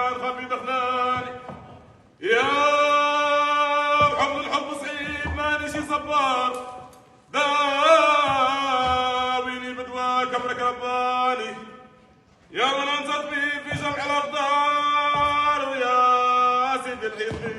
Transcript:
الدار خفي دخلاني يا حب الحب صعيب ماني شي صبار داويني بدواك امرك رباني يا من انصت بي في جمع الاقدار ويا سيدي الحزب